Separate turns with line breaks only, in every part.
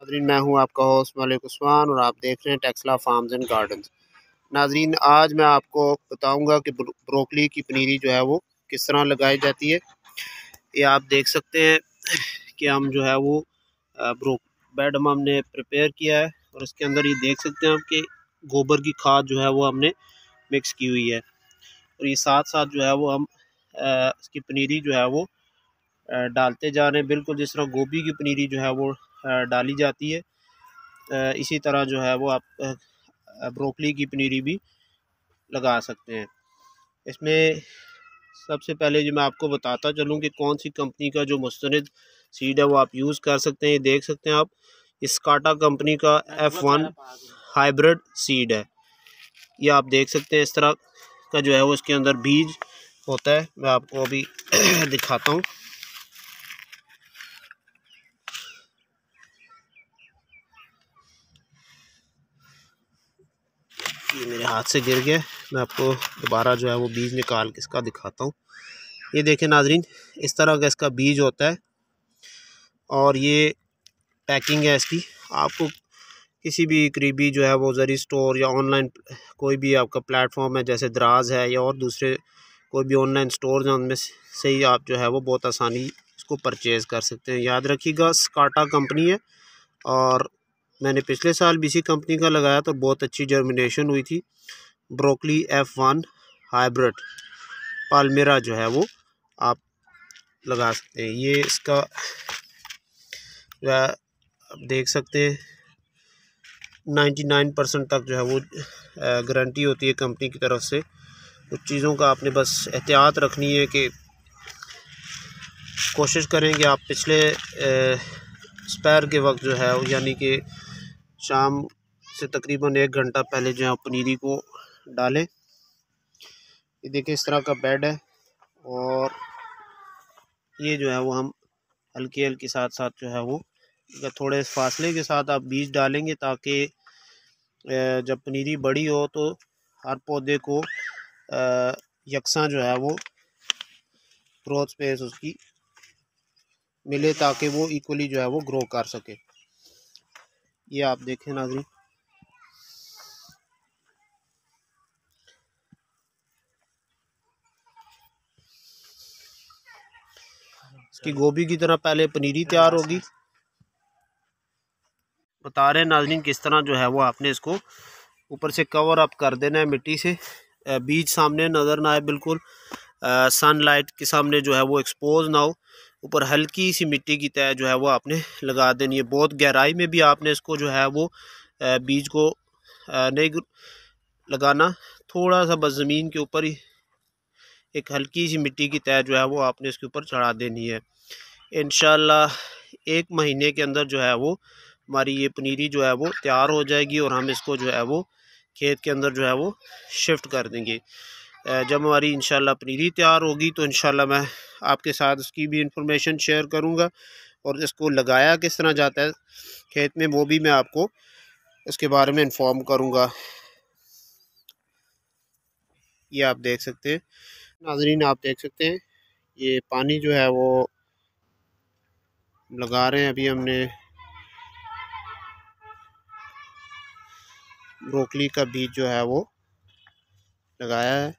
नाज़रीन, मैं हूं आपका होस्ट मलिक उस्मान और आप देख रहे हैं टेक्सला फार्म्स एंड गार्डन्स। नाज़रीन, आज मैं आपको बताऊंगा कि ब्रोकली की पनीरी जो है वो किस तरह लगाई जाती है। ये आप देख सकते हैं कि हम जो है वो ब्रोक बेड हमने प्रिपेयर किया है और इसके अंदर ये देख सकते हैं आप कि गोबर की खाद जो है वो हमने मिक्स की हुई है और ये साथ साथ जो है वो हम इसकी पनीरी जो है वो डालते जा रहे हैं, बिल्कुल जिस तरह गोभी की पनीरी जो है वो डाली जाती है। इसी तरह जो है वो आप ब्रोकली की पनीरी भी लगा सकते हैं। इसमें सबसे पहले जो मैं आपको बताता चलूँ कि कौन सी कंपनी का जो मुस्तनद सीड है वो आप यूज़ कर सकते हैं। ये देख सकते हैं आप, स्काटा कंपनी का F1 हाइब्रिड सीड है। ये आप देख सकते हैं इस तरह का जो है वो इसके अंदर बीज होता है। मैं आपको अभी दिखाता हूँ। ये मेरे हाथ से गिर गया, मैं आपको दोबारा जो है वो बीज निकाल के इसका दिखाता हूँ। ये देखें नाजरीन, इस तरह का इसका बीज होता है और ये पैकिंग है इसकी। आपको किसी भी करीबी जो है वो ज़री स्टोर या ऑनलाइन कोई भी आपका प्लेटफॉर्म है, जैसे दराज है या और दूसरे कोई भी ऑनलाइन स्टोर हैं, उनमें से ही आप जो है वो बहुत आसानी इसको परचेज़ कर सकते हैं। याद रखिएगा, स्काटा कंपनी है और मैंने पिछले साल भी इसी कंपनी का लगाया तो बहुत अच्छी जर्मिनेशन हुई थी। ब्रोकली F1 हाइब्रिड पालमेरा जो है वो आप लगा सकते हैं। ये इसका आप देख सकते हैं 99% तक जो है वो गारंटी होती है कंपनी की तरफ से। कुछ चीज़ों का आपने बस एहतियात रखनी है कि कोशिश करें कि आप पिछले स्पैर के वक्त जो है यानी कि शाम से तकरीबन 1 घंटा पहले जो है पनीरी को डालें। ये देखिए इस तरह का बेड है और ये जो है वो हम हल्की हल्की साथ साथ जो है वो थोड़े फासले के साथ आप बीज डालेंगे ताकि जब पनीरी बड़ी हो तो हर पौधे को यकसा जो है वो ग्रोथ स्पेस उसकी मिले ताकि वो इक्वली जो है वो ग्रो कर सके। ये आप देखें नाज़रीन, इसकी गोभी की तरह पहले पनीरी तैयार होगी। बता रहे हैं नाज़रीन किस तरह जो है वो आपने इसको ऊपर से कवर अप कर देना है मिट्टी से। बीज सामने नज़र ना आए, बिल्कुल सनलाइट के सामने जो है वो एक्सपोज ना हो। ऊपर हल्की सी मिट्टी की तह जो है वो आपने लगा देनी है। बहुत गहराई में भी आपने इसको जो है वो बीज को नहीं लगाना, थोड़ा सा बस ज़मीन के ऊपर ही एक हल्की सी मिट्टी की तह जो है वो आपने इसके ऊपर चढ़ा देनी है। इंशाल्लाह 1 महीने के अंदर जो है वो हमारी ये पनीरी जो है वो तैयार हो जाएगी और हम इसको जो है वो खेत के अंदर जो है वो शिफ्ट कर देंगे। जब हमारी इंशाल्लाह पनीरी तैयार होगी तो इंशाल्लाह मैं आपके साथ उसकी भी इंफॉर्मेशन शेयर करूंगा और इसको लगाया किस तरह जाता है खेत में वो भी मैं आपको उसके बारे में इन्फॉर्म करूंगा। ये आप देख सकते हैं नाजरीन, आप देख सकते हैं ये पानी जो है वो लगा रहे हैं। अभी हमने ब्रोकली का बीज जो है वो लगाया है।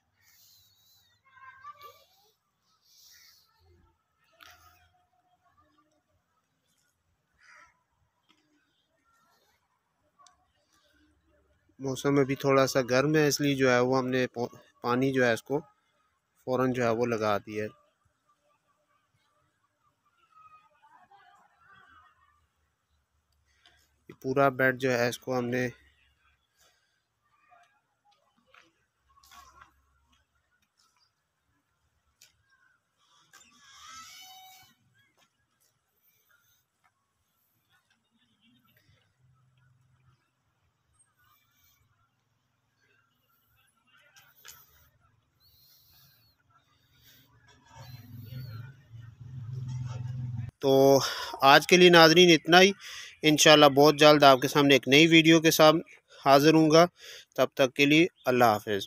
मौसम अभी थोड़ा सा गर्म है, इसलिए जो है वो हमने पानी जो है इसको फ़ौरन जो है वो लगा दिया है। पूरा बेड जो है इसको हमने तो आज के लिए नाजरीन इतना ही। इंशाल्लाह बहुत जल्द आपके सामने एक नई वीडियो के साथ हाज़िर हूँगा। तब तक के लिए अल्लाह हाफ़िज़।